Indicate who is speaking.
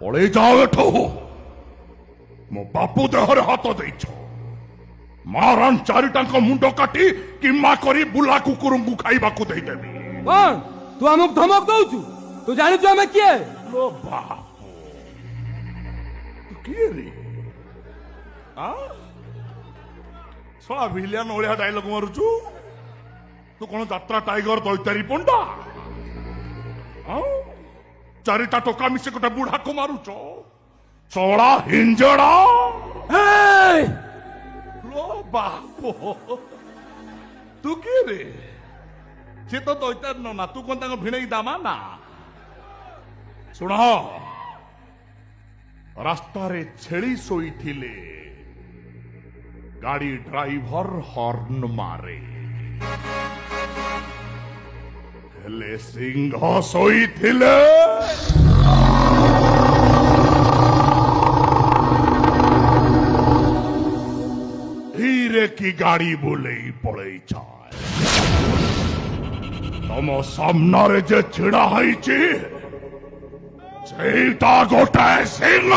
Speaker 1: पड़े जाओ एठो मो बापू देहरे हाथ देछ मारान चारिटांक मुंड काटी किम्मा करी बुला कुकुरंकु खाइबाकू देदेबी
Speaker 2: कौन तू हमक धमक दउछु तू जानि छु हमें किए
Speaker 1: लो बापू तू किए रे आ सोला विलियन ओलिया डायलॉग मारुछु तू कोन यात्रा टाइगर दैतारी पंडा आ चारिटा टोका मिसे गोटे बुढ़ा को मारुछ सोला हिंजड़ा
Speaker 2: ए
Speaker 1: लो बापो तू किए रे से तो दैतार न ना तू कोन तांग भिणई दामा ना सुन रास्ता रे छेली सोई थिले गाड़ी ड्राइवर हॉर्न मारे हेले सिंह सोई थिले धीरे की गाड़ी बोले पड़े जाए तुम सामने जे छिड़ा है सेटा गोटे सिंह